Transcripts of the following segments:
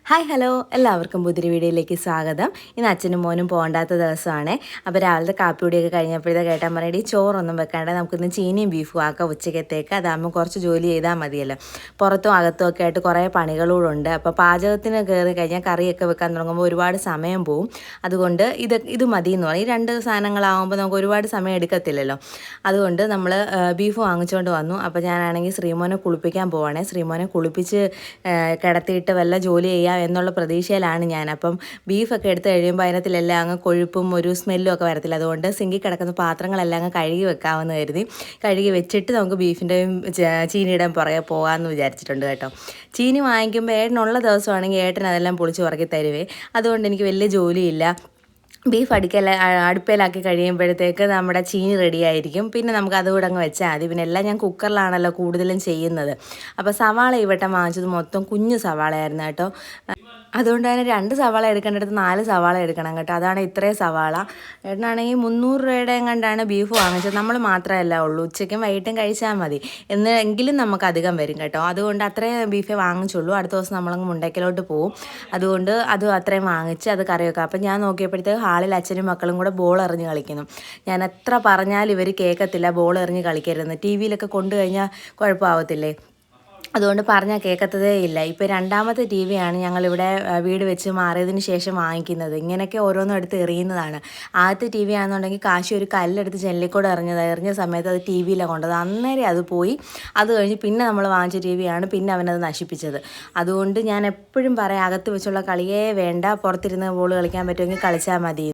Hi hello എല്ലാവർക്കും പുതിയ വീഡിയോയിലേക്ക് സ്വാഗതം. ഇന്ന് അച്ഛനും മോനും പോകണ്ടാത്ത ദിവസമാണ്. അപ്പോൾ രാവിലത്തെ കാപ്പിപ്പൊടിയൊക്കെ കഴിഞ്ഞപ്പോഴത്തെ കേട്ടാൻ പറയടി ചോറൊന്നും വെക്കാണ്ട് നമുക്കിന്ന് ചീനിയും ബീഫും ആക്കാം ഉച്ചക്കത്തേക്ക്. അതാകുമ്പോൾ കുറച്ച് ജോലി ചെയ്താൽ മതിയല്ലോ. പുറത്തും അകത്തും ഒക്കെ ആയിട്ട് കുറേ പണികളൂടെ ഉണ്ട്. അപ്പോൾ പാചകത്തിന് കയറി കഴിഞ്ഞാൽ കറിയൊക്കെ വെക്കാൻ തുടങ്ങുമ്പോൾ ഒരുപാട് സമയം പോവും. അതുകൊണ്ട് ഇത് മതി എന്ന് പറയും. ഈ രണ്ട് സാധനങ്ങളാകുമ്പോൾ നമുക്ക് ഒരുപാട് സമയം എടുക്കത്തില്ലല്ലോ. അതുകൊണ്ട് നമ്മൾ ബീഫ് വാങ്ങിച്ചുകൊണ്ട് വന്നു. അപ്പോൾ ഞാനാണെങ്കിൽ ശ്രീമോനെ കുളിപ്പിക്കാൻ പോവുകയാണെ. ശ്രീമോനെ കുളിപ്പിച്ച് കിടത്തിയിട്ട് വല്ല ജോലി ചെയ്യാം എന്നുള്ള പ്രതീക്ഷയിലാണ് ഞാൻ. അപ്പം ബീഫൊക്കെ എടുത്ത് കഴിയുമ്പോൾ അതിനകത്തിലെല്ലാം അങ്ങ് കൊഴുപ്പും ഒരു സ്മെല്ലും ഒക്കെ വരത്തില്ല. അതുകൊണ്ട് സിങ്കിൽ കിടക്കുന്ന പാത്രങ്ങളെല്ലാം അങ്ങ് കഴുകി വെക്കാമെന്ന് കരുതി കഴുകി വെച്ചിട്ട് നമുക്ക് ബീഫിൻ്റെയും ചീനിയുടെയും പുറകെ പോകാമെന്ന് വിചാരിച്ചിട്ടുണ്ട് കേട്ടോ. ചീനി വാങ്ങിക്കുമ്പോൾ ഏട്ടനുള്ള ദിവസമാണെങ്കിൽ ഏട്ടൻ അതെല്ലാം പൊളിച്ച് ഉറക്കി തരുവേ. അതുകൊണ്ട് എനിക്ക് വലിയ ജോലിയില്ല. ബീഫ് അടുപ്പയിലാക്കി കഴിയുമ്പോഴത്തേക്ക് നമ്മുടെ ചീനി റെഡി ആയിരിക്കും. പിന്നെ നമുക്ക് അതുകൂടെ അങ്ങ് വെച്ചാൽ മതി. പിന്നെ എല്ലാം ഞാൻ കുക്കറിലാണല്ലോ കൂടുതലും ചെയ്യുന്നത്. അപ്പോൾ സവാള ഈ വട്ടം വാങ്ങിച്ചത് മൊത്തം കുഞ്ഞു സവാളയായിരുന്നു കേട്ടോ. അതുകൊണ്ട് തന്നെ 2 സവാള എടുക്കേണ്ടടുത്ത് 4 സവാള എടുക്കണം കേട്ടോ. അതാണ് ഇത്രയും സവാള. ഏട്ടനാണെങ്കിൽ 300 രൂപയുടെ കണ്ടാണ് ബീഫ് വാങ്ങിച്ചത്. നമ്മൾ മാത്രമല്ല ഉള്ളൂ, ഉച്ചയ്ക്കും വൈകിട്ടും കഴിച്ചാൽ മതി. എങ്കിലും നമുക്ക് അധികം വരും കേട്ടോ. അതുകൊണ്ട് അത്രയും ബീഫേ വാങ്ങിച്ചുള്ളൂ. അടുത്ത ദിവസം നമ്മളങ്ങ് മുണ്ടയ്ക്കലോട്ട് പോവും. അതുകൊണ്ട് അത് അത്രയും വാങ്ങിച്ച് അത് കറി വെക്കാം. അപ്പം ഞാൻ നോക്കിയപ്പോഴത്തേക്ക് ഹാളിൽ അച്ഛനും മക്കളും കൂടെ ബോൾ എറിഞ്ഞ് കളിക്കുന്നു. ഞാൻ എത്ര പറഞ്ഞാലും ഇവർ കേൾക്കത്തില്ല ബോൾ എറിഞ്ഞ് കളിക്കരുതെന്ന്. ടി വിയിലൊക്കെ കൊണ്ടു കഴിഞ്ഞാൽ കുഴപ്പമാവത്തില്ലേ. അതുകൊണ്ട് പറഞ്ഞാൽ കേൾക്കത്തതേ ഇല്ല. ഇപ്പോൾ രണ്ടാമത്തെ ടി വിയാണ് ഞങ്ങളിവിടെ വീട് വെച്ച് മാറിയതിന് ശേഷം വാങ്ങിക്കുന്നത്. ഇങ്ങനെയൊക്കെ ഓരോന്നും എടുത്ത് എറിയുന്നതാണ്. ആദ്യത്തെ ടി വി ആണെന്നുണ്ടെങ്കിൽ കാശി ഒരു കല്ലെടുത്ത് ജനലിക്കൂടെ എറിഞ്ഞ സമയത്ത് അത് ടി വിയിലാണ് കൊണ്ടത്. അന്നേരം അത് പോയി. അത് കഴിഞ്ഞ് പിന്നെ നമ്മൾ വാങ്ങിച്ച ടി വിയാണ് പിന്നെ അവനത് നശിപ്പിച്ചത്. അതുകൊണ്ട് ഞാൻ എപ്പോഴും പറയാം, അകത്ത് വെച്ചുള്ള കളിയേ വേണ്ട, പുറത്തിരുന്ന് ബോൾ കളിക്കാൻ പറ്റുമെങ്കിൽ കളിച്ചാൽ മതി.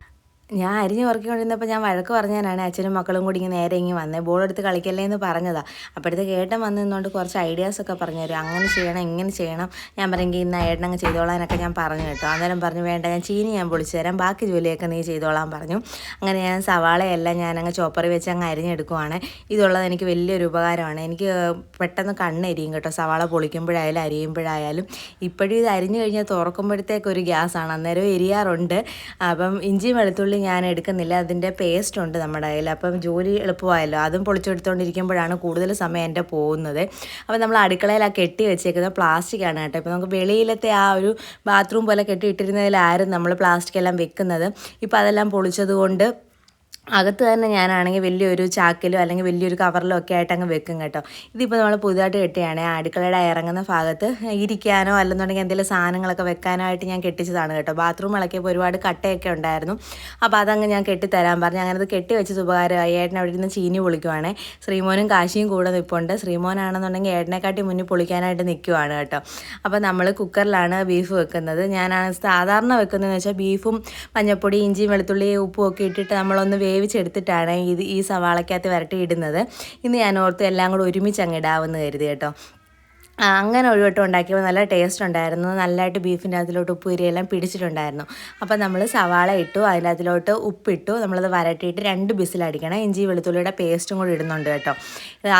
ഞാൻ അരിഞ്ഞ് ഉറക്കിക്കൊണ്ടിരുന്നപ്പോൾ ഞാൻ വഴക്ക് പറഞ്ഞാലാണ് അച്ഛനും മക്കളും കൂടി നേരെ ഇങ്ങ് വന്നേ. ബോൾ എടുത്ത് കളിക്കല്ലേ എന്ന് പറഞ്ഞതാണ്. അപ്പോഴത്തേക്ക് ഏട്ടൻ വന്ന് നിന്നുകൊണ്ട് കുറച്ച് ഐഡിയാസൊക്കെ പറഞ്ഞു തരും. അങ്ങനെ ചെയ്യണം, ഇങ്ങനെ ചെയ്യണം. ഞാൻ പറയുമെങ്കിൽ ഇന്ന് ഏട്ടനങ്ങ് ചെയ്തോളാനൊക്കെ ഞാൻ പറഞ്ഞു കേട്ടോ. അന്നേരം പറഞ്ഞു വേണ്ട, ഞാൻ ചീനി ഞാൻ പൊളിച്ചു തരാം, ബാക്കി ജോലിയൊക്കെ നീ ചെയ്തോളാൻ പറഞ്ഞു. അങ്ങനെ ഞാൻ സവാളയെല്ലാം ഞാനങ്ങ് ചോപ്പറി വെച്ച് അങ്ങ് അരിഞ്ഞെടുക്കുവാണ്. ഇതുള്ളത് എനിക്ക് വലിയൊരു ഉപകാരമാണ്. എനിക്ക് പെട്ടെന്ന് കണ്ണെരിയും കേട്ടോ, സവാള പൊളിക്കുമ്പോഴായാലും അരിയുമ്പോഴായാലും. ഇപ്പോഴും ഇത് അരിഞ്ഞു കഴിഞ്ഞാൽ തുറക്കുമ്പോഴത്തേക്കൊരു ഗ്യാസാണ്, അന്നേരം എരിയാറുണ്ട്. അപ്പം ഇഞ്ചി വെളുത്തുള്ളി ഞാൻ എടുക്കുന്നില്ല, അതിൻ്റെ പേസ്റ്റ് ഉണ്ട് നമ്മുടെ കയ്യിൽ. അപ്പം ജോലി എളുപ്പമായല്ലോ. അതും പൊളിച്ചെടുത്തുകൊണ്ടിരിക്കുമ്പോഴാണ് കൂടുതൽ സമയം എൻ്റെ പോകുന്നത്. അപ്പം നമ്മൾ അടുക്കളയിൽ ആ കെട്ടി വെച്ചേക്കുന്നത് പ്ലാസ്റ്റിക്കാണ് കേട്ടോ. ഇപ്പോൾ നമുക്ക് വെളിയിലത്തെ ആ ഒരു ബാത്റൂം പോലെ കെട്ടിയിട്ടിരുന്നതിലായിരുന്നു നമ്മൾ പ്ലാസ്റ്റിക് എല്ലാം വെക്കുന്നത്. ഇപ്പോൾ അതെല്ലാം പൊളിച്ചതുകൊണ്ട് അകത്ത് തന്നെ ഞാനാണെങ്കിൽ വലിയൊരു ചാക്കിലോ അല്ലെങ്കിൽ വലിയൊരു കവറിലോ ഒക്കെ ആയിട്ട് അങ്ങ് വെക്കും കേട്ടോ. ഇതിപ്പോൾ നമ്മൾ പുതുതായിട്ട് കെട്ടിയാണ്. അടുക്കളയുടെ ഇറങ്ങുന്ന ഭാഗത്ത് ഇരിക്കാനോ അല്ലെന്നുണ്ടെങ്കിൽ എന്തെങ്കിലും സാധനങ്ങളൊക്കെ വെക്കാനായിട്ട് ഞാൻ കെട്ടിച്ചതാണ് കേട്ടോ. ബാത്റൂം ഇളക്കിയപ്പോൾ ഒരുപാട് കട്ടയൊക്കെ ഉണ്ടായിരുന്നു. അപ്പോൾ അതങ്ങ് ഞാൻ കെട്ടിത്തരാൻ പറഞ്ഞു. അങ്ങനെ അത് കെട്ടി വെച്ചത് ഉപകാരമായി. ഏട്ടൻ അവിടെ ഇരുന്ന് ചീനി പൊളിക്കുവാണേ. ശ്രീമോനും കാശിയും കൂടെ നിൽപ്പുണ്ട്. ശ്രീമോനാണെന്നുണ്ടെങ്കിൽ ഏട്ടനെക്കാട്ടി മുന്നിൽ പൊളിക്കാനായിട്ട് നിൽക്കുവാണ് കേട്ടോ. അപ്പോൾ നമ്മൾ കുക്കറിലാണ് ബീഫ് വെക്കുന്നത്. ഞാനാണ് സാധാരണ വെക്കുന്നതെന്ന് വെച്ചാൽ ബീഫും മഞ്ഞൾപ്പൊടി ഇഞ്ചിയും വെളുത്തുള്ളി ഉപ്പും ഒക്കെ ഇട്ടിട്ട് നമ്മളൊന്ന് വേവിച്ചെടുത്തിട്ടാണ് ഈ സവാളക്കകത്ത് വരട്ടി ഇടുന്നത്. ഇന്ന് ഞാൻ ഓർത്ത് എല്ലാം കൂടെ ഒരുമിച്ച് അങ്ങ് ഇടാമെന്ന് കരുതി കേട്ടോ. അങ്ങനെ ഒരു വട്ടം ഉണ്ടാക്കിയപ്പോൾ നല്ല ടേസ്റ്റ് ഉണ്ടായിരുന്നു. നല്ലതായിട്ട് ബീഫിൻ്റെ അതിലോട്ട് ഉപ്പുരിയെല്ലാം പിടിച്ചിട്ടുണ്ടായിരുന്നു. അപ്പോൾ നമ്മൾ സവാള ഇട്ടു, അതിനകത്തിലോട്ട് ഉപ്പിട്ടു, നമ്മളത് വരട്ടിയിട്ട് 2 ബിസിലടിക്കണം. ഇഞ്ചി വെളുത്തുള്ളിയുടെ പേസ്റ്റും കൂടി ഇടുന്നുണ്ട് കേട്ടോ.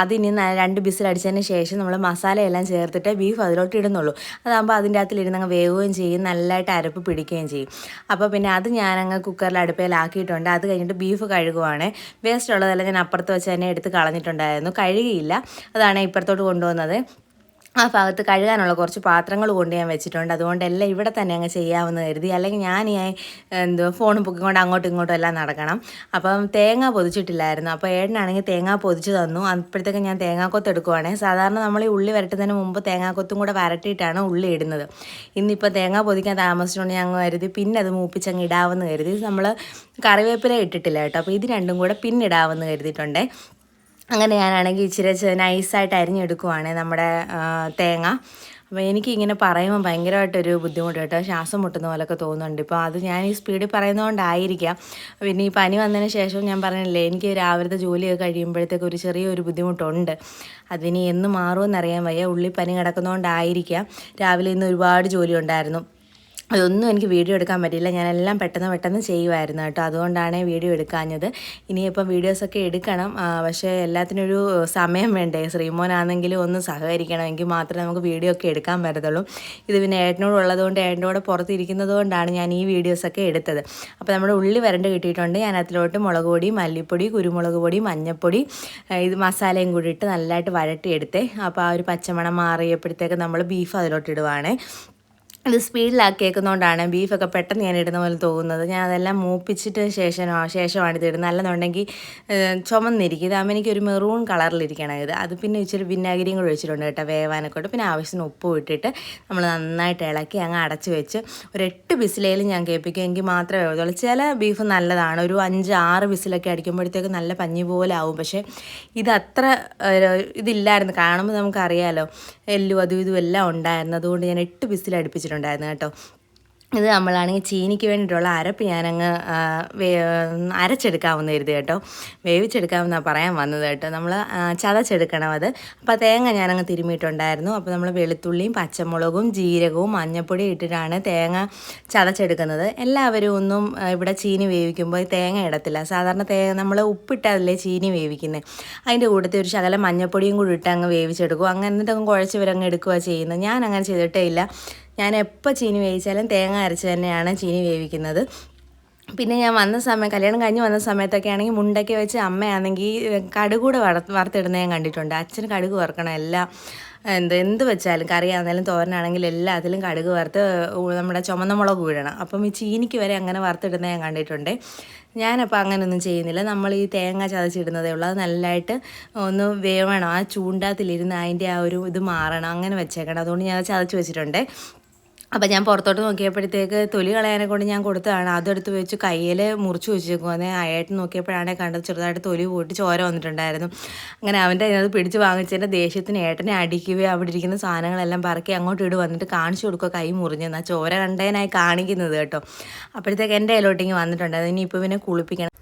അതിനി 2 ബിസിലടിച്ചതിന് ശേഷം നമ്മൾ മസാലയെല്ലാം ചേർത്തിട്ട് ബീഫ് അതിലോട്ട് ഇടുന്നുള്ളൂ. അതാകുമ്പോൾ അതിൻ്റെ അകത്തിലിരുന്നങ്ങ് വേവുകയും ചെയ്യും, നല്ലതായിട്ട് അരപ്പ് പിടിക്കുകയും ചെയ്യും. അപ്പോൾ പിന്നെ അത് ഞാനങ്ങ് കുക്കറിൽ അടുപ്പയിലാക്കിയിട്ടുണ്ട്. അത് കഴിഞ്ഞിട്ട് ബീഫ് കഴുകുവാണ്. വേസ്റ്റ് ഉള്ളതെല്ലാം ഞാൻ അപ്പുറത്ത് വെച്ച് തന്നെ എടുത്ത് കളഞ്ഞിട്ടുണ്ടായിരുന്നു. കഴുകിയില്ല, അതാണ് ഇപ്പുറത്തോട്ട് കൊണ്ടുവന്നത്. ആ ഭാഗത്ത് കഴുകാനുള്ള കുറച്ച് പാത്രങ്ങൾ കൊണ്ട് ഞാൻ വെച്ചിട്ടുണ്ട്. അതുകൊണ്ട് എല്ലാം ഇവിടെ തന്നെ അങ്ങ് ചെയ്യാമെന്ന് കരുതി. അല്ലെങ്കിൽ ഞാൻ ഫോണും പൊക്കിക്കൊണ്ട് അങ്ങോട്ടും ഇങ്ങോട്ടും എല്ലാം നടക്കണം. അപ്പം തേങ്ങ പൊതിച്ചിട്ടില്ലായിരുന്നു. അപ്പോൾ ഏട്ടനാണെങ്കിൽ തേങ്ങ പൊതിച്ച് തന്നു. അപ്പോഴത്തേക്ക് ഞാൻ തേങ്ങാക്കൊത്ത് എടുക്കുവാണേ. സാധാരണ നമ്മൾ ഈ ഉള്ളി വരട്ടുന്നതിന് മുമ്പ് തേങ്ങാക്കൊത്തും കൂടെ വരട്ടിയിട്ടാണ് ഉള്ളി ഇടുന്നത്. ഇന്നിപ്പോൾ തേങ്ങ പൊതിക്കാൻ താമസിച്ചുകൊണ്ട് ഞാൻ കരുതി പിന്നെ അത് മൂപ്പിച്ചങ്ങ് ഇടാമെന്ന് കരുതി. നമ്മൾ കറിവേപ്പില ഇട്ടിട്ടില്ല കേട്ടോ. അപ്പോൾ ഇത് രണ്ടും കൂടെ പിന്നിടാമെന്ന് കരുതിയിട്ടുണ്ടേ. അങ്ങനെ ഞാനാണെങ്കിൽ ഇച്ചിരി നൈസായിട്ട് അരിഞ്ഞെടുക്കുവാണ് നമ്മുടെ തേങ്ങ. അപ്പോൾ എനിക്ക് ഇങ്ങനെ പറയുമ്പോൾ ഭയങ്കരമായിട്ടൊരു ബുദ്ധിമുട്ട് കേട്ടോ, ശ്വാസം മുട്ടുന്ന പോലെയൊക്കെ തോന്നുന്നുണ്ട്. ഇപ്പോൾ അത് ഞാൻ ഈ സ്പീഡിൽ പറയുന്നതുകൊണ്ടായിരിക്കാം. പിന്നെ ഈ പനി വന്നതിന് ശേഷം ഞാൻ പറഞ്ഞില്ലേ, എനിക്ക് രാവിലത്തെ ജോലിയൊക്കെ കഴിയുമ്പോഴത്തേക്ക് ഒരു ചെറിയൊരു ബുദ്ധിമുട്ടുണ്ട്. അതിനി എന്ന് മാറുമെന്നറിയാൻ വയ്യ. ഉള്ളിപ്പനി കിടക്കുന്നതുകൊണ്ടായിരിക്കാം. രാവിലെ ഇന്ന് ഒരുപാട് ജോലി ഉണ്ടായിരുന്നു. അതൊന്നും എനിക്ക് വീഡിയോ എടുക്കാൻ പറ്റിയില്ല. ഞാനെല്ലാം പെട്ടെന്ന് ചെയ്യുമായിരുന്നു കേട്ടോ. അതുകൊണ്ടാണ് വീഡിയോ എടുക്കാഞ്ഞത്. ഇനിയിപ്പം വീഡിയോസൊക്കെ എടുക്കണം, പക്ഷേ എല്ലാത്തിനൊരു സമയം വേണ്ടേ. ശ്രീമോനാണെങ്കിലും ഒന്ന് സഹകരിക്കണം, എങ്കിൽ മാത്രമേ നമുക്ക് വീഡിയോ ഒക്കെ എടുക്കാൻ പറ്റത്തുള്ളൂ. ഇത് പിന്നെ ഏട്ടനോടുള്ളതുകൊണ്ട് ഏട്ടൻ്റെ കൂടെ പുറത്തിരിക്കുന്നത് കൊണ്ടാണ് ഞാൻ ഈ വീഡിയോസൊക്കെ എടുത്തത്. അപ്പോൾ നമ്മുടെ ഉള്ളി വരണ്ട് കിട്ടിയിട്ടുണ്ട്. ഞാൻ അതിലോട്ട് മുളക് പൊടി, മല്ലിപ്പൊടി, കുരുമുളക് പൊടി, മഞ്ഞൾപ്പൊടി, ഇത് മസാലയും കൂടി ഇട്ട് നല്ലതായിട്ട് വരട്ടിയെടുത്തേ. അപ്പോൾ ആ ഒരു പച്ചമണം മാറിയപ്പോഴത്തേക്ക് നമ്മൾ ബീഫ് അതിലോട്ട് ഇടുവാണേ. ഇത് സ്പീഡിലാക്കി കേൾക്കുന്നതുകൊണ്ടാണ് ബീഫൊക്കെ പെട്ടെന്ന് ഞാൻ ഇടുന്ന പോലെ തോന്നുന്നത്. ഞാൻ അതെല്ലാം മൂപ്പിച്ചിട്ട് ശേഷമാണ് ഇത് ഇടുന്നത്. അല്ലെന്നുണ്ടെങ്കിൽ ചുമന്നിരിക്കും. ഇതാകുമ്പോൾ എനിക്കൊരു മെറൂൺ കളറിലിരിക്കണം ഇത്. അത് പിന്നെ ഇച്ചിരി വിനാഗിരിയും കൂടി ഒഴിച്ചിട്ടുണ്ട് കേട്ടോ വേവാനൊക്കെ. പിന്നെ ആവശ്യത്തിന് ഉപ്പും ഇട്ടിട്ട് നമ്മൾ നന്നായിട്ട് ഇളക്കി അങ്ങ് അടച്ച് വെച്ച് ഒരു 8 വിസിലേലും ഞാൻ കേൾപ്പിക്കും. എങ്കിൽ മാത്രമേ വേവുള്ളൂ. ചില ബീഫ് നല്ലതാണ്, ഒരു 5-6 വിസിലൊക്കെ അടിക്കുമ്പോഴത്തേക്ക് നല്ല പഞ്ഞി പോലെ ആവും. പക്ഷേ ഇതത്ര ഇതില്ലായിരുന്നു. കാണുമ്പോൾ നമുക്കറിയാമല്ലോ എല്ലും അതും ഇതും എല്ലാം ഉണ്ടായിരുന്നു. അതുകൊണ്ട് ഞാൻ 8 വിസിൽ അടുപ്പിച്ചിട്ടുണ്ടായിരുന്നു കേട്ടോ. ഇത് നമ്മളാണെങ്കിൽ ചീനിക്ക് വേണ്ടിയിട്ടുള്ള അരപ്പ് ഞാനങ്ങ് അരച്ചെടുക്കാമെന്ന് കരുതി കേട്ടോ. വേവിച്ചെടുക്കാമെന്നാണ് പറയാൻ വന്നത് കേട്ടോ. നമ്മൾ ചതച്ചെടുക്കണം അത്. അപ്പോൾ തേങ്ങ ഞാനങ്ങ് തിരുമ്മിയിട്ടുണ്ടായിരുന്നു. അപ്പോൾ നമ്മൾ വെളുത്തുള്ളിയും പച്ചമുളകും ജീരകവും മഞ്ഞൾപ്പൊടിയും ഇട്ടിട്ടാണ് തേങ്ങ ചതച്ചെടുക്കുന്നത്. എല്ലാവരും ഒന്നും ഇവിടെ ചീനി വേവിക്കുമ്പോൾ തേങ്ങ ഇടത്തില്ല. സാധാരണ നമ്മൾ ഉപ്പിട്ടതല്ലേ ചീനി വേവിക്കുന്നത്. അതിൻ്റെ കൂട്ടത്തിൽ ഒരു ശകലം മഞ്ഞൾപ്പൊടിയും കൂടി ഇട്ട് അങ്ങ് വേവിച്ചെടുക്കും. അങ്ങനെ എന്നിട്ടങ്ങ് കുഴച്ച് ഇവരങ്ങ് എടുക്കുക ചെയ്യുന്നത്. ഞാൻ അങ്ങനെ ചെയ്തിട്ടേ ഇല്ല. ഞാൻ എപ്പോൾ ചീനി വേവിച്ചാലും തേങ്ങ അരച്ച് തന്നെയാണ് ചീനി വേവിക്കുന്നത്. പിന്നെ ഞാൻ കല്യാണം കഴിഞ്ഞ് വന്ന സമയത്തൊക്കെ ആണെങ്കിൽ മുണ്ടയ്ക്ക് വെച്ച് അമ്മയാണെങ്കിൽ കടുകൂടെ വറുത്തിടുന്നത് ഞാൻ കണ്ടിട്ടുണ്ട്. അച്ഛന് കടുക് വറുക്കണം എല്ലാം എന്ത് വെച്ചാലും കറിയാണെങ്കിലും തോരനാണെങ്കിലും എല്ലാത്തിലും കടുക് വറുത്ത് നമ്മുടെ ചുമന്ന മുളക് ഇടണം. അപ്പം ഈ ചീനിക്ക് വരെ അങ്ങനെ വറുത്തിടുന്നത് ഞാൻ കണ്ടിട്ടുണ്ട്. ഞാനപ്പോൾ അങ്ങനെയൊന്നും ചെയ്യുന്നില്ല. നമ്മൾ ഈ തേങ്ങ ചതച്ചിടുന്നതേ ഉള്ളൂ. അത് നല്ലതായിട്ട് ഒന്ന് വേവണം. ആ ചൂണ്ടാത്തിലിരുന്ന് അതിൻ്റെ ആ ഒരു ഇത് മാറണം. അങ്ങനെ വെച്ചേക്കണം. അതുകൊണ്ട് ഞാൻ ചതച്ച് വെച്ചിട്ടുണ്ട്. അപ്പോൾ ഞാൻ പുറത്തോട്ട് നോക്കിയപ്പോഴത്തേക്ക് തൊലി കളയാനെ കൊണ്ട് ഞാൻ കൊടുത്തതാണ്. അതെടുത്ത് വെച്ച് കയ്യിൽ മുറിച്ച് വെച്ചേക്കുവാന്നെ. അയായിട്ട് നോക്കിയപ്പോഴാണ് കണ്ടത് ചെറുതായിട്ട് തൊലി പോയിട്ട് ചോര വന്നിട്ടുണ്ടായിരുന്നു. അങ്ങനെ അവൻ്റെ അത് പിടിച്ച് വാങ്ങിച്ചതിൻ്റെ ദേഷ്യത്തിന് ഏട്ടനെ അടിക്കുകയോ അവിടെ ഇരിക്കുന്ന സാധനങ്ങളെല്ലാം പറക്കി അങ്ങോട്ട് വന്നിട്ട് കാണിച്ചു കൊടുക്കുക കൈ മുറിഞ്ഞെന്ന്. ആ ചോര കണ്ടതിനായി കാണിക്കുന്നത് കേട്ടോ. അപ്പോഴത്തേക്ക് എൻ്റെ കയ്യിലോട്ടിങ്ങ് വന്നിട്ടുണ്ടായിരുന്നു. ഇനിയിപ്പോൾ പിന്നെ കുളിപ്പിക്കണം.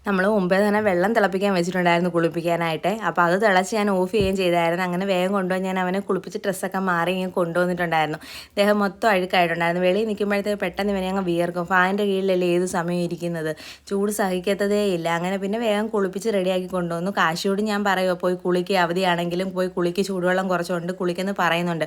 നമ്മൾ മുമ്പേ തന്നെ വെള്ളം തിളപ്പിക്കാൻ വെച്ചിട്ടുണ്ടായിരുന്നു കുളിപ്പിക്കാനായിട്ട്. അപ്പോൾ അത് തിളച്ച് ഞാൻ ഓഫ് ചെയ്യുകയും ചെയ്തായിരുന്നു. അങ്ങനെ വേഗം കൊണ്ടുപോയി ഞാൻ അവനെ കുളിപ്പിച്ച് ഡ്രസ്സൊക്കെ മാറി ഇങ്ങനെ കൊണ്ടുവന്നിട്ടുണ്ടായിരുന്നു. ദേഹം മൊത്തം അഴുക്കായിട്ടുണ്ടായിരുന്നു. വെളിയിൽ നിൽക്കുമ്പോഴത്തേക്ക് പെട്ടെന്ന് ഇവനെ അങ്ങ് വിയർക്കും. ഫാനിൻ്റെ കീഴിലല്ലേ ഏത് സമയം ഇരിക്കുന്നത്, ചൂട് സഹിക്കത്തതേ ഇല്ല. അങ്ങനെ പിന്നെ വേഗം കുളിപ്പിച്ച് റെഡിയാക്കി കൊണ്ടുവന്നു. കാശിയോട് ഞാൻ പറയുമോ പോയി കുളിക്കുക, അവധിയാണെങ്കിലും പോയി കുളിക്ക്, ചൂടുവെള്ളം കുറച്ചുകൊണ്ട് കുളിക്കെന്ന് പറയുന്നുണ്ട്.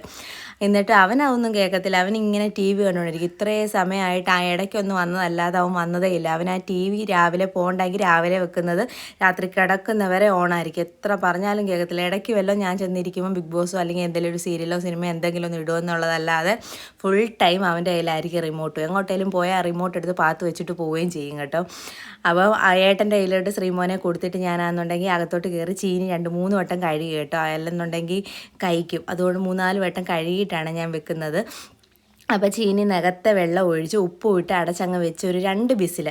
എന്നിട്ട് അവനതൊന്നും കേൾക്കത്തില്ല. അവനിങ്ങനെ TV കണ്ടുകൊണ്ടിരിക്കും. ഇത്രയും സമയമായിട്ട് ആ ഇടയ്ക്കൊന്നും വന്നതല്ലാതെ അവൻ വന്നതേ ഇല്ല. അവൻ ആ TV രാവിലെ പോകണ്ടെങ്കിൽ രാവിലെ വെക്കുന്നത് രാത്രി കിടക്കുന്നവരെ ഓണായിരിക്കും. എത്ര പറഞ്ഞാലും കേൾക്കത്തില്ല. ഇടയ്ക്ക് വല്ലതും ഞാൻ ചെന്നിരിക്കുമ്പോൾ ബിഗ് ബോസോ അല്ലെങ്കിൽ എന്തെങ്കിലും ഒരു സീരിയലോ സിനിമ എന്തെങ്കിലും ഒന്ന് ഇടുമെന്നുള്ളതല്ലാതെ ഫുൾ ടൈം അവൻ്റെ കയ്യിലായിരിക്കും റിമോട്ട്. എങ്ങോട്ടേലും പോയാൽ റിമോട്ട് എടുത്ത് പാത്ത് വെച്ചിട്ട് പോവുകയും ചെയ്യും കേട്ടോ. അപ്പോൾ ഏട്ടൻ്റെ കയ്യിലോട്ട് ശ്രീമോനെ കൊടുത്തിട്ട് ഞാനാണെന്നുണ്ടെങ്കിൽ അകത്തോട്ട് കയറി ചീനി 2-3 വട്ടം കഴുകി കേട്ടോ. അല്ലെന്നുണ്ടെങ്കിൽ കഴിക്കും. അതുകൊണ്ട് 3-4 വട്ടം കഴുകിയിട്ടാണ് ഞാൻ വെക്കുന്നത്. അപ്പോൾ ചീനി നകത്തെ വെള്ളം ഒഴിച്ച് ഉപ്പും ഇട്ട് അടച്ചങ്ങ് വെച്ച് ഒരു 2 വിസിൽ,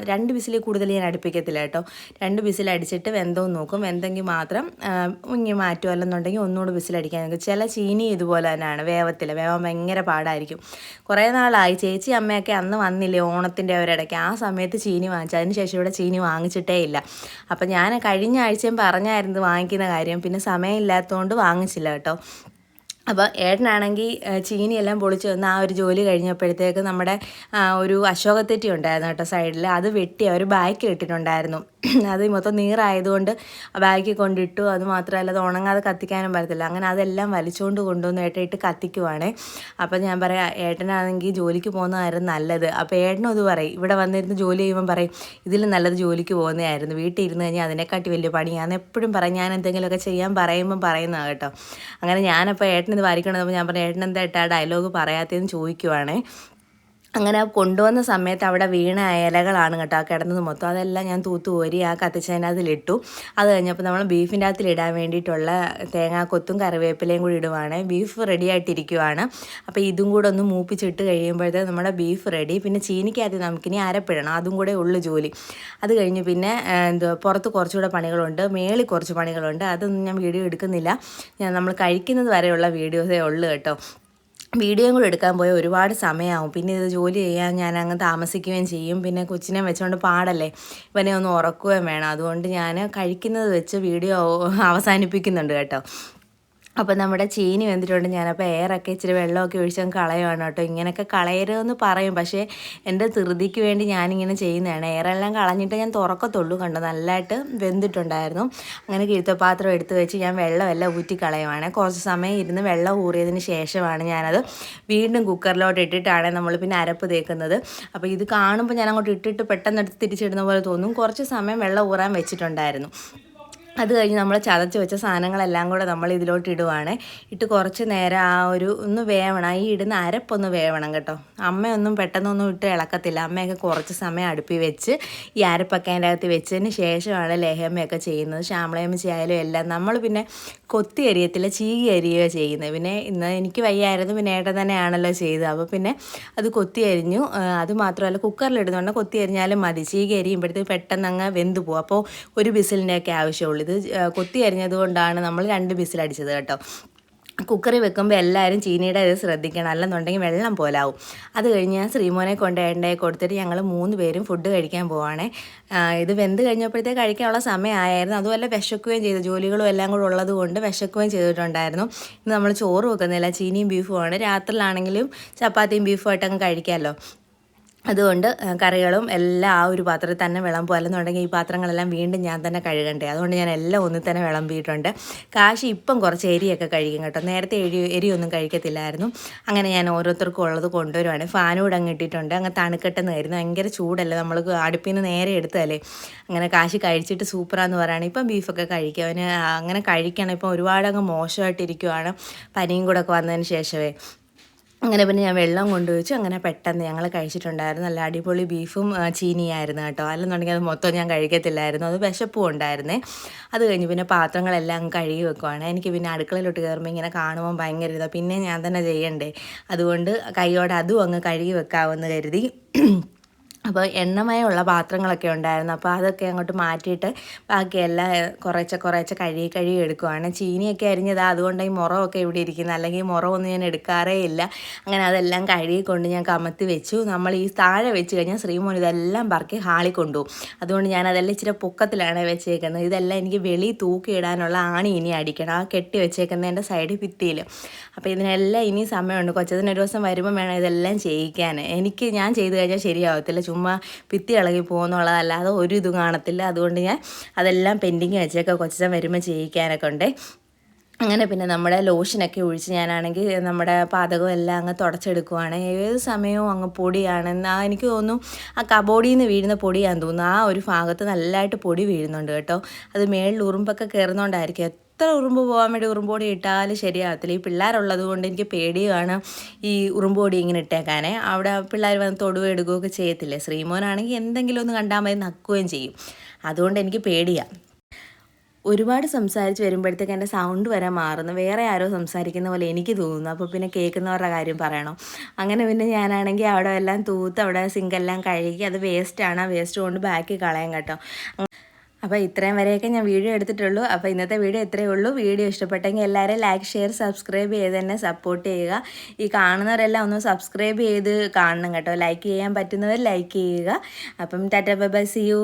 2 വിസിൽ കൂടുതൽ ഞാൻ അടുപ്പിക്കത്തില്ല കേട്ടോ. 2 വിസിൽ അടിച്ചിട്ട് വെന്തോന്ന് നോക്കും. വെന്തെങ്കിൽ മാത്രം ഉങ്ങി മാറ്റും. അല്ലെന്നുണ്ടെങ്കിൽ ഒന്നുകൂടെ വിസിലടിക്കാൻ നോക്കും. ചില ചീനി ഇതുപോലെ തന്നെയാണ്, വേവാൻ ഭയങ്കര പാടായിരിക്കും. കുറേ നാളായി ചേച്ചി അമ്മയൊക്കെ അന്ന് വന്നില്ലേ ഓണത്തിൻ്റെ ഒരിടയ്ക്ക്, ആ സമയത്ത് ചീനി വാങ്ങിച്ചു. അതിന് ശേഷം ഇവിടെ ചീനി വാങ്ങിച്ചിട്ടേ ഇല്ല. അപ്പം ഞാൻ കഴിഞ്ഞ ആഴ്ചയും പറഞ്ഞായിരുന്നു വാങ്ങിക്കുന്ന കാര്യം, പിന്നെ സമയമില്ലാത്തതുകൊണ്ട് വാങ്ങിച്ചില്ല കേട്ടോ. അപ്പോൾ ഏട്ടനാണെങ്കിൽ ചീനിയെല്ലാം പൊളിച്ച് വന്ന് ആ ഒരു ജോലി കഴിഞ്ഞപ്പോഴത്തേക്ക് നമ്മുടെ ഒരു അശോകത്തെറ്റി ഉണ്ടായിരുന്നു കേട്ടോ സൈഡിൽ. അത് വെട്ടി അവർ ബാക്കിൽ ഇട്ടിട്ടുണ്ടായിരുന്നു. അത് മൊത്തം നീറായതുകൊണ്ട് ബാഗിൽ കൊണ്ടിട്ടു. അത് മാത്രമല്ല അത് ഉണങ്ങാതെ കത്തിക്കാനും പറ്റത്തില്ല. അങ്ങനെ അതെല്ലാം വലിച്ചുകൊണ്ട് കൊണ്ടുവന്ന് ഏട്ടയിട്ട് കത്തിക്കുവാണേ. അപ്പോൾ ഞാൻ പറയാം ഏട്ടനാണെങ്കിൽ ജോലിക്ക് പോകുന്നതായിരുന്നു നല്ലത്. അപ്പോൾ ഏട്ടനും ഇത് പറയും, ഇവിടെ വന്നിരുന്ന് ജോലി ചെയ്യുമ്പോൾ പറയും ഇതിൽ നല്ലത് ജോലിക്ക് പോകുന്നതായിരുന്നു, വീട്ടിൽ ഇരുന്ന് കഴിഞ്ഞാൽ അതിനെക്കാട്ടി വലിയ പണിയാണ് എപ്പോഴും പറയും. ഞാൻ എന്തെങ്കിലുമൊക്കെ ചെയ്യാൻ പറയുന്നതാണ് കേട്ടോ. അങ്ങനെ ഞാനപ്പോൾ ഏട്ടൻ ഇത് വാരിക്കണപ്പോൾ ഞാൻ പറഞ്ഞു ഏട്ടൻ എന്താ ആ ഡയലോഗ് പറയാത്തതെന്ന് ചോദിക്കുവാണേ. അങ്ങനെ കൊണ്ടുവന്ന സമയത്ത് അവിടെ വീണ ഇലകളാണ് കേട്ടോ കിടന്നത് മൊത്തം. അതെല്ലാം ഞാൻ തൂത്തുകോരി ആ കത്തിച്ചതിനകത്തിലിട്ടു. അത് കഴിഞ്ഞപ്പോൾ നമ്മൾ ബീഫിൻ്റെ അകത്തിലിടാൻ വേണ്ടിയിട്ടുള്ള തേങ്ങാക്കൊത്തും കറിവേപ്പിലയും കൂടി ഇടുവാണ്. Beef ready ആയിട്ടിരിക്കുവാണ്. അപ്പോൾ ഇതും കൂടെ ഒന്ന് മൂപ്പിച്ചിട്ട് കഴിയുമ്പോഴത്തേക്ക് നമ്മുടെ ബീഫ് റെഡി. പിന്നെ ചീനിക്കകത്ത് നമുക്കിനി അരപ്പിടണം, അതും കൂടെ ഉള്ളു ജോലി. അത് കഴിഞ്ഞ് പിന്നെ പുറത്ത് കുറച്ചുകൂടെ പണികളുണ്ട്, മേളിൽ കുറച്ച് പണികളുണ്ട്. അതൊന്നും ഞാൻ വീഡിയോ എടുക്കുന്നില്ല. നമ്മൾ കഴിക്കുന്നത് വരെയുള്ള വീഡിയോസേ ഉള്ളൂ കേട്ടോ. വീഡിയോയും കൂടെ എടുക്കാൻ പോയാൽ ഒരുപാട് സമയമാവും. പിന്നെ ഇത് ജോലി ചെയ്യാൻ ഞാൻ അങ്ങ് താമസിക്കുകയും ചെയ്യും. പിന്നെ കൊച്ചിനെ വെച്ചുകൊണ്ട് പാടല്ലേ, ഇവനെ ഒന്ന് ഉറക്കുകയും വേണം. അതുകൊണ്ട് ഞാൻ കഴിക്കുന്നത് വെച്ച് വീഡിയോ അവസാനിപ്പിക്കുന്നുണ്ട് കേട്ടോ. അപ്പോൾ നമ്മുടെ ചീനി വെന്തിട്ടുണ്ട്. ഞാനപ്പോൾ എയറൊക്കെ ഇച്ചിരി വെള്ളമൊക്കെ ഒഴിച്ചങ്ങ് കളയുവാണ് കേട്ടോ. ഇങ്ങനെയൊക്കെ കളയരുതെന്ന് പറയും, പക്ഷേ എൻ്റെ ധൃതിക്ക് വേണ്ടി ഞാനിങ്ങനെ ചെയ്യുന്നതാണ്. എയറെല്ലാം കളഞ്ഞിട്ട് ഞാൻ തുറക്കത്തുള്ളൂ. കണ്ടോ നല്ലതായിട്ട് വെന്തിട്ടുണ്ടായിരുന്നു. അങ്ങനെ കിഴുത്തപാത്രം എടുത്ത് വെച്ച് ഞാൻ വെള്ളമെല്ലാം ഊറ്റി കളയുവാണ്. കുറച്ച് സമയം ഇരുന്ന് വെള്ളം ഊറിയതിന് ശേഷമാണ് ഞാനത് വീണ്ടും കുക്കറിലോട്ട് ഇട്ടിട്ടാണ് നമ്മൾ പിന്നെ അരപ്പ് തേക്കുന്നത്. അപ്പോൾ ഇത് കാണുമ്പോൾ ഞാൻ അങ്ങോട്ട് ഇട്ടിട്ട് പെട്ടെന്ന് എടുത്ത് തിരിച്ചിടുന്ന പോലെ തോന്നും. കുറച്ച് സമയം വെള്ളം ഊറാൻ വെച്ചിട്ടുണ്ടായിരുന്നു. അത് കഴിഞ്ഞ് നമ്മൾ ചതച്ച് വെച്ച സാധനങ്ങളെല്ലാം കൂടെ നമ്മൾ ഇതിലോട്ട് ഇടുവാണ്. ഇട്ട് കുറച്ച് നേരം ഒന്ന് വേവണം. ഈ ഇടുന്ന അരപ്പൊന്ന് വേവണം കേട്ടോ. അമ്മയൊന്നും പെട്ടെന്നൊന്നും ഇട്ട് ഇളക്കത്തില്ല. അമ്മയൊക്കെ കുറച്ച് സമയം അടുപ്പിൽ വെച്ച് ഈ അരപ്പൊക്കെ അതിൻ്റെ അകത്ത് വെച്ചതിന് ശേഷമാണ് ലേഹ്യമൊക്കെ ചെയ്യുന്നത്. ശ്യാമളയമ്മച്ചി ആയാലും എല്ലാം. നമ്മൾ പിന്നെ കൊത്തി അരിയത്തില്ല, ചീകി അരിയുകയോ ചെയ്യുന്നത്. പിന്നെ ഇന്ന് എനിക്ക് വയ്യായിരുന്നു, പിന്നെ ഏട്ടൻ തന്നെയാണല്ലോ ചെയ്തത്. അപ്പോൾ പിന്നെ അത് കൊത്തി അരിഞ്ഞു. അത് മാത്രമല്ല കുക്കറിലിടുന്നുണ്ട്, കൊത്തി അരിഞ്ഞാലും മതി. ചീകി അരിയുമ്പോഴത്തേക്ക് പെട്ടെന്ന് അങ്ങ് വെന്ത് പോകും. അപ്പോൾ ഒരു വിസിലിൻ്റെയൊക്കെ ആവശ്യമുള്ളൂ. ഇത് കൊത്തി അരിഞ്ഞത് കൊണ്ടാണ് നമ്മൾ 2 വിസിലടിച്ചത് കേട്ടോ. കുക്കറിൽ വെക്കുമ്പോൾ എല്ലാവരും ചീനിയുടെ ഇത് ശ്രദ്ധിക്കണം, അല്ലെന്നുണ്ടെങ്കിൽ വെള്ളം പോലാവും. അത് കഴിഞ്ഞ് ഞാൻ ശ്രീമോനെ കൊണ്ട് എണ്ണയെ കൊടുത്തിട്ട് ഞങ്ങൾ 3 പേരും ഫുഡ് കഴിക്കാൻ പോവാണേ. ഇത് വെന്ത് കഴിഞ്ഞപ്പോഴത്തേക്ക് കഴിക്കാനുള്ള സമയമായിരുന്നു. അതുമല്ല വിശക്കുകയും ചെയ്തു. ജോലികളും എല്ലാം കൂടെ ഉള്ളത് കൊണ്ട് വിശക്കുകയും ചെയ്തിട്ടുണ്ടായിരുന്നു. ഇന്ന് നമ്മൾ ചോറ് വെക്കുന്നില്ല, ചീനിയും ബീഫുമാണ്. രാത്രിയിലാണെങ്കിലും ചപ്പാത്തിയും ബീഫുമായിട്ടങ്ങ് കഴിക്കാമല്ലോ. അതുകൊണ്ട് കറികളും എല്ലാം ആ ഒരു പാത്രത്തിൽ തന്നെ വിളമ്പും. അല്ലെന്നുണ്ടെങ്കിൽ ഈ പാത്രങ്ങളെല്ലാം വീണ്ടും ഞാൻ തന്നെ കഴുകണ്ടേ. അതുകൊണ്ട് ഞാൻ എല്ലാം ഒന്നിൽ തന്നെ വിളമ്പിയിട്ടുണ്ട്. കാശി ഇപ്പം കുറച്ച് എരിയൊക്കെ കഴിക്കും കേട്ടോ. നേരത്തെ എരിയൊന്നും കഴിക്കത്തില്ലായിരുന്നു. അങ്ങനെ ഞാൻ ഓരോരുത്തർക്കും ഉള്ളത് കൊണ്ടുവരുവാണ്. ഫാനൂടെ അങ്ങ് ഇട്ടിട്ടുണ്ട്. അങ്ങ് തണുക്കട്ടെന്നായിരുന്നു. ഭയങ്കര ചൂടല്ലേ, നമ്മൾ അടുപ്പിൽ നിന്ന് നേരെ എടുത്തതല്ലേ. അങ്ങനെ കാശി കഴിച്ചിട്ട് സൂപ്പറാന്ന് പറയുകയാണ്. ഇപ്പം ബീഫൊക്കെ കഴിക്കും അവന്. അങ്ങനെ കഴിക്കണം. ഇപ്പം ഒരുപാട് അങ്ങ് മോശമായിട്ടിരിക്കുവാണ്, പനിയും കൂടെ ഒക്കെ വന്നതിന് ശേഷമേ. അങ്ങനെ പിന്നെ ഞാൻ വെള്ളം കൊണ്ടുവച്ചു. അങ്ങനെ പെട്ടെന്ന് ഞങ്ങൾ കഴിച്ചിട്ടുണ്ടായിരുന്നു. നല്ല അടിപൊളി ബീഫും ചീനിയായിരുന്നു കേട്ടോ. അല്ലെന്നുണ്ടെങ്കിൽ അത് മൊത്തം ഞാൻ കഴിക്കത്തില്ലായിരുന്നു. അത് വിശപ്പും ഉണ്ടായിരുന്നേ. അത് കഴിഞ്ഞ് പിന്നെ പാത്രങ്ങളെല്ലാം കഴുകി വെക്കുവാണ്. എനിക്ക് പിന്നെ അടുക്കളയിലോട്ട് കയറുമ്പോൾ ഇങ്ങനെ കാണുമ്പോൾ ഭയങ്കര ഇതാണ്. പിന്നെ ഞാൻ തന്നെ ചെയ്യണ്ടേ. അതുകൊണ്ട് കൈയോടെ അതും അങ്ങ് കഴുകി വെക്കാമെന്ന് കരുതി. അപ്പോൾ എണ്ണമയമുള്ള പാത്രങ്ങളൊക്കെ ഉണ്ടായിരുന്നു. അപ്പോൾ അതൊക്കെ അങ്ങോട്ട് മാറ്റിയിട്ട് ബാക്കിയെല്ലാം കുറേശ്ശെ കഴുകി എടുക്കുവാണ്. ചീനിയൊക്കെ അരിഞ്ഞത് അതുകൊണ്ട് ഈ മുറമൊക്കെ ഇവിടെ ഇരിക്കുന്നത്. അല്ലെങ്കിൽ മുറമൊന്നും ഞാൻ എടുക്കാറേ ഇല്ല. അങ്ങനെ അതെല്ലാം കഴുകിക്കൊണ്ട് ഞാൻ കമത്തി വെച്ചു. നമ്മൾ ഈ താഴെ വെച്ച് കഴിഞ്ഞാൽ ശ്രീമോൻ ഇതെല്ലാം പറക്കി ഹാളിൽ കൊണ്ടുപോകും. അതുകൊണ്ട് ഞാൻ അതെല്ലാം ഇച്ചിരി പൊക്കത്തിലാണ് വെച്ചേക്കുന്നത്. ഇതെല്ലാം എനിക്ക് വെളി തൂക്കിയിടാനുള്ള ആണി ഇനി അടിക്കണം. ആ കെട്ടി വെച്ചേക്കുന്നതിൻ്റെ സൈഡ് ഭിത്തിയിൽ. അപ്പോൾ ഇതിനെല്ലാം ഇനി സമയമുണ്ട്. കൊച്ചതിനൊരു ദിവസം വരുമ്പോൾ വേണം ഇതെല്ലാം ചെയ്യിക്കാൻ. ഞാൻ ചെയ്ത് കഴിഞ്ഞാൽ ശരിയാവത്തില്ല. ചുമ്മാ ഭിത്തി ഇളകി പോകുന്നുള്ളതല്ലാതെ ഒരു ഇതും കാണത്തില്ല. അതുകൊണ്ട് ഞാൻ അതെല്ലാം പെൻഡിങ് വെച്ചേക്കെ കൊച്ചൻ വരുമ്പോൾ ചെയ്യിക്കാനൊക്കെ ഉണ്ട്. അങ്ങനെ പിന്നെ നമ്മുടെ ലോഷനൊക്കെ ഒഴിച്ച് ഞാനാണെങ്കിൽ നമ്മുടെ പാതകം എല്ലാം അങ്ങ് തുടച്ചെടുക്കുവാണ്. ഏത് സമയവും അങ്ങ് പൊടിയാണ്. എനിക്ക് തോന്നുന്നു ആ കബോർഡിൽ നിന്ന് വീഴുന്ന പൊടിയാണെന്ന് തോന്നുന്നു. ആ ഒരു ഭാഗത്ത് നല്ലതായിട്ട് പൊടി വീഴുന്നുണ്ട് കേട്ടോ. അത് മേളിൽ ഉറുമ്പൊക്കെ കയറുന്നതുകൊണ്ടായിരിക്കും. എത്ര ഉറുമ്പ് പോകാൻ വേണ്ടി ഉറുമ്പൊടി ഇട്ടാലും ശരിയാകത്തില്ല. ഈ പിള്ളേരുള്ളത് കൊണ്ട് എനിക്ക് പേടിയാണ് ഈ ഉറുമ്പൊടി ഇങ്ങനെ ഇട്ടേക്കാനേ. അവിടെ പിള്ളേർ വന്ന് തൊടുകയോ എടുക്കുകയൊക്കെ ചെയ്യത്തില്ലേ. ശ്രീമോനാണെങ്കിൽ എന്തെങ്കിലും ഒന്ന് കണ്ടാൽ മതി നക്കുകയും ചെയ്യും. അതുകൊണ്ട് എനിക്ക് പേടിയാണ്. ഒരുപാട് സംസാരിച്ച് വരുമ്പോഴത്തേക്ക് എൻ്റെ സൗണ്ട് വരെ മാറുന്നു. വേറെ ആരോ സംസാരിക്കുന്ന പോലെ എനിക്ക് തോന്നുന്നു. അപ്പോൾ പിന്നെ കേൾക്കുന്നവരുടെ കാര്യം പറയണം. അങ്ങനെ പിന്നെ ഞാനാണെങ്കിൽ അവിടെ എല്ലാം തൂത്ത് അവിടെ സിങ്കെല്ലാം കഴുകി. അത് വേസ്റ്റാണ്. ആ വേസ്റ്റ് കൊണ്ട് ബാക്കി കളയാം കേട്ടോ. അപ്പോൾ ഇത്രയും വരെയൊക്കെ ഞാൻ വീഡിയോ എടുത്തിട്ടുള്ളൂ. അപ്പോൾ ഇന്നത്തെ വീഡിയോ ഇത്രയേ ഉള്ളൂ. വീഡിയോ ഇഷ്ടപ്പെട്ടെങ്കിൽ എല്ലാവരും ലൈക്ക്, ഷെയർ, സബ്സ്ക്രൈബ് ചെയ്ത് തന്നെ സപ്പോർട്ട് ചെയ്യുക. ഈ കാണുന്നവരെല്ലാം ഒന്ന് സബ്സ്ക്രൈബ് ചെയ്ത് കാണണം കേട്ടോ. ലൈക്ക് ചെയ്യാൻ പറ്റുന്നവർ ലൈക്ക് ചെയ്യുക. അപ്പം tata bye bye, see U.